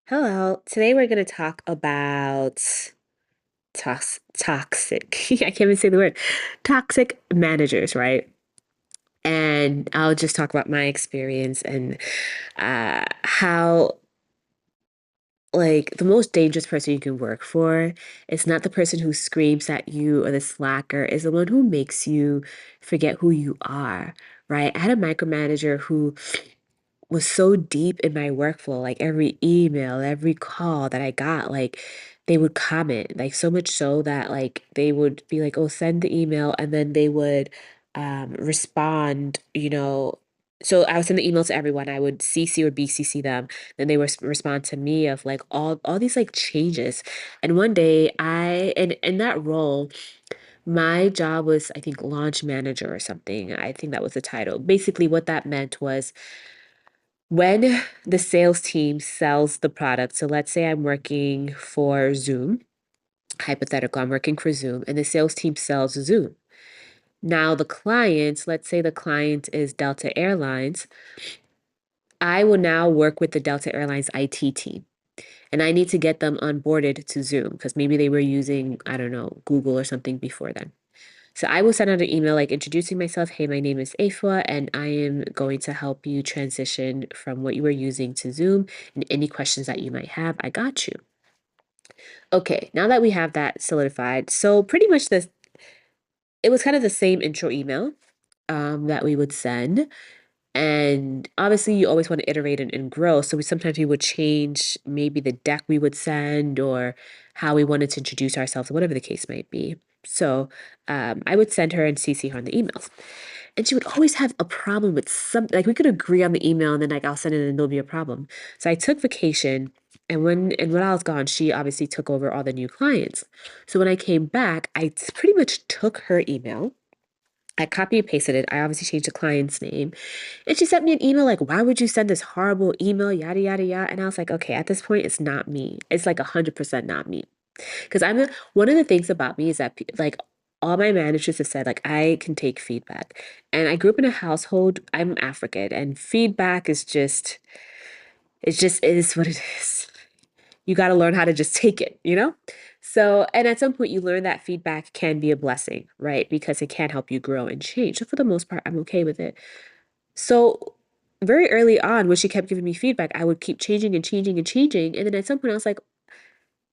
Hello. Today we're going to talk about toxic. I can't even say the word. Toxic managers, right? And I'll just talk about my experience and how the most dangerous person you can work for is not the person who screams at you or the slacker, is the one who makes you forget who you are, right? I had a micromanager who was so deep in my workflow. Like every email, every call that I got, like they would comment, like so much so that like they would be like, oh, send the email, and then they would respond. So I would send the email to everyone. I would CC or BCC them. Then they would respond to me of like all these like changes. And one day in that role, my job was, I think, launch manager or something. I think that was the title. Basically, what that meant was when the sales team sells the product, so let's say I'm working for Zoom, hypothetical, I'm working for Zoom, and the sales team sells Zoom. Now, the client, let's say the client is Delta Airlines, I will now work with the Delta Airlines IT team. And I need to get them onboarded to Zoom because maybe they were using, I don't know, Google or something before then. So I will send out an email like introducing myself. Hey, my name is Afua, and I am going to help you transition from what you were using to Zoom. And any questions that you might have, I got you. Okay, now that we have that solidified, so pretty much it was kind of the same intro email that we would send. And obviously, you always want to iterate and grow. So sometimes we would change maybe the deck we would send or how we wanted to introduce ourselves, whatever the case might be. So I would send her and CC her on the emails. And she would always have a problem with something. Like we could agree on the email and then like I'll send it and there'll be a problem. So I took vacation, and when I was gone, she obviously took over all the new clients. So when I came back, pretty much took her email. I copy and pasted it. I obviously changed the client's name. And she sent me an email like, why would you send this horrible email? Yada, yada, yada. And I was like, okay, at this point, it's not me. It's like 100% not me. Because one of the things about me is that like all my managers have said, like, I can take feedback. And I grew up in a household, I'm African, and feedback it is what it is. You got to learn how to just take it? So, and at some point, you learn that feedback can be a blessing, right? Because it can help you grow and change. So, for the most part, I'm okay with it. So very early on, when she kept giving me feedback, I would keep changing and changing and changing. And then at some point, I was like,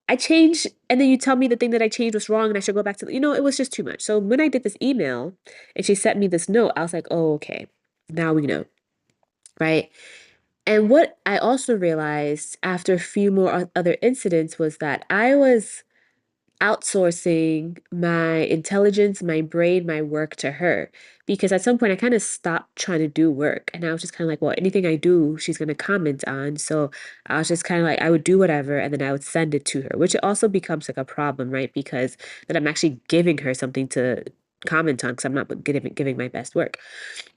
I changed. And then you tell me the thing that I changed was wrong and I should go back it was just too much. So when I did this email and she sent me this note, I was like, oh, okay, now we know. Right. And what I also realized after a few more other incidents was that I was outsourcing my intelligence, my brain, my work to her. Because at some point I kind of stopped trying to do work. And I was just kind of like, well, anything I do, she's going to comment on. So I was just kind of like, I would do whatever and then I would send it to her, which also becomes like a problem, right? Because then I'm actually giving her something to comment on because I'm not giving my best work.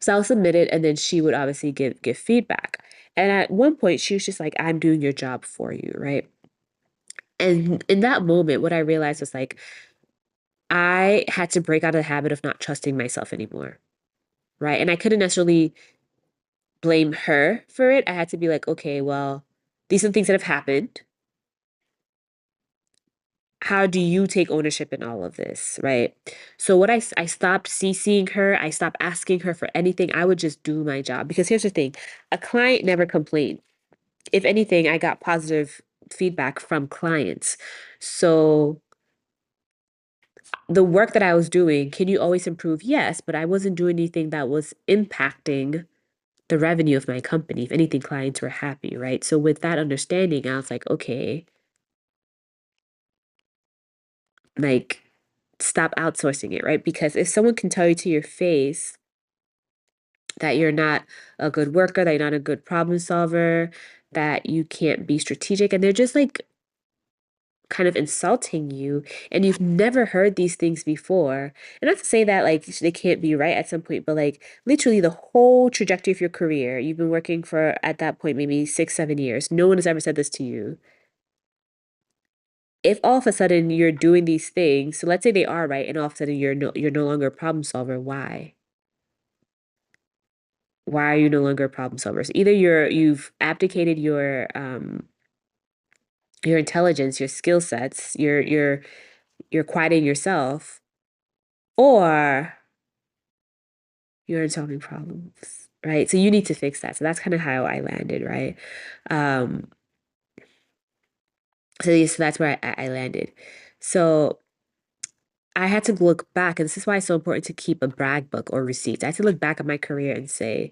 So I'll submit it and then she would obviously give feedback. And at one point she was just like, I'm doing your job for you, right? And in that moment, what I realized was like, I had to break out of the habit of not trusting myself anymore. Right. And I couldn't necessarily blame her for it. I had to be like, okay, well, these are the things that have happened. How do you take ownership in all of this? Right. So I stopped CCing her. I stopped asking her for anything. I would just do my job because here's the thing. A client never complained. If anything, I got positive feedback from clients. So the work that I was doing, can you always improve? Yes, but I wasn't doing anything that was impacting the revenue of my company. If anything, clients were happy, right? So with that understanding, I was like, okay, like stop outsourcing it, right? Because if someone can tell you to your face that you're not a good worker, that you're not a good problem solver, that you can't be strategic, and they're just like kind of insulting you and you've never heard these things before. And not to say that like they can't be right at some point, but like literally the whole trajectory of your career, you've been working for at that point maybe 6, 7 years. No one has ever said this to you. If all of a sudden you're doing these things, so let's say they are right, and all of a sudden you're no longer a problem solver, why? Why are you no longer a problem solver? So either you've abdicated your your intelligence, your skill sets, you're quieting yourself, or you're solving problems, right? So you need to fix that. So that's kind of how I landed, right? Um, so that's where I landed. So I had to look back, and this is why it's so important to keep a brag book or receipts. I had to look back at my career and say,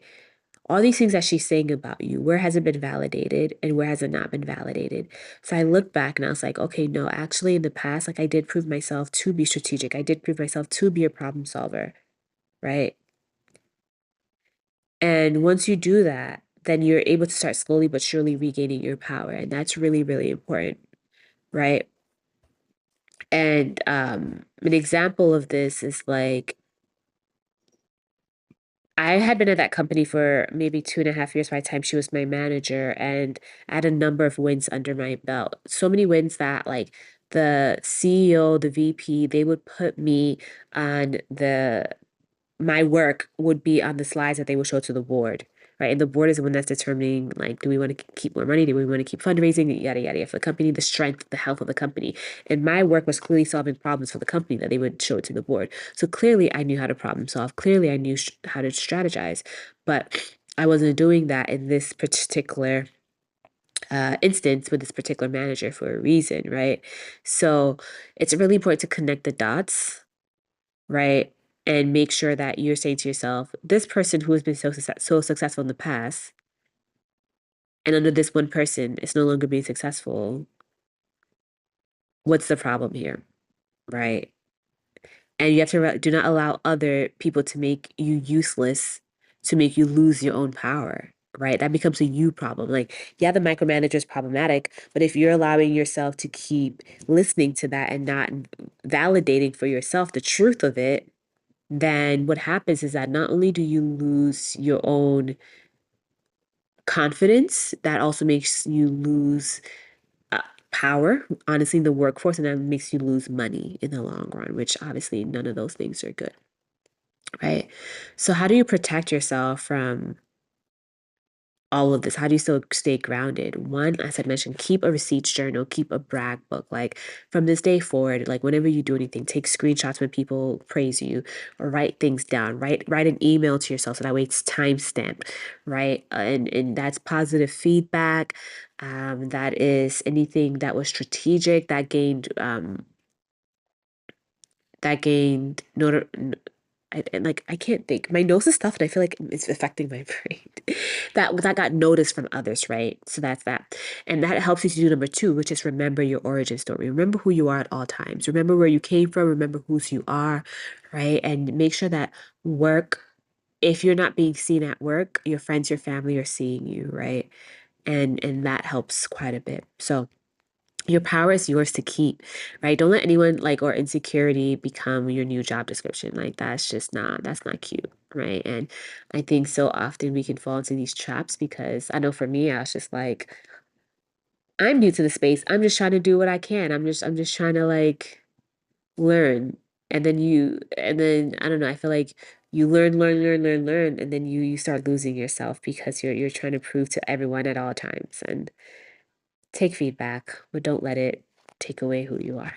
all these things that she's saying about you, where has it been validated and where has it not been validated? So I looked back and I was like, okay, no, actually in the past, like I did prove myself to be strategic. I did prove myself to be a problem solver, right? And once you do that, then you're able to start slowly but surely regaining your power. And that's really, really important, right? And an example of this is like I had been at that company for maybe 2.5 years by the time she was my manager, and I had a number of wins under my belt. So many wins that like the CEO, the VP, they would put me on the my work would be on the slides that they will show to the board, right? And the board is the one that's determining, like, do we want to keep more money? Do we want to keep fundraising? Yada, yada, yada, for the company, the strength, the health of the company. And my work was clearly solving problems for the company that they would show it to the board. So clearly I knew how to problem solve. Clearly I knew how to strategize, but I wasn't doing that in this particular instance with this particular manager for a reason, right? So it's really important to connect the dots, right? And make sure that you're saying to yourself, this person who has been so successful in the past, and under this one person is no longer being successful, what's the problem here, right? And you have to do not allow other people to make you useless, to make you lose your own power, right? That becomes a you problem. Like, yeah, the micromanager is problematic, but if you're allowing yourself to keep listening to that and not validating for yourself the truth of it, then what happens is that not only do you lose your own confidence, that also makes you lose uh, power, honestly, in the workforce, and that makes you lose money in the long run, which obviously none of those things are good, right? So, how do you protect yourself from all of this? How do you still stay grounded? One, as I mentioned, keep a receipts journal, keep a brag book. Like from this day forward, like whenever you do anything, take screenshots when people praise you or write things down. Write an email to yourself so that way it's time stamped, right? And that's positive feedback. That is anything that was strategic that gained like I can't think. My nose is stuffed and I feel like it's affecting my brain. That got noticed from others, right? So that's that. And that helps you to do number two, which is remember your origin story. Remember who you are at all times. Remember where you came from, remember whose you are, right? And make sure that work, if you're not being seen at work, your friends, your family are seeing you, right? And that helps quite a bit. So your power is yours to keep, right? Don't let anyone like or insecurity become your new job description. Like that's not cute, right? And I think so often we can fall into these traps because I know for me, I was just like, I'm new to the space. I'm just trying to do what I can. I'm just trying to like learn. And then I don't know, I feel like you learn, and then you start losing yourself because you're trying to prove to everyone at all times. And take feedback, but don't let it take away who you are.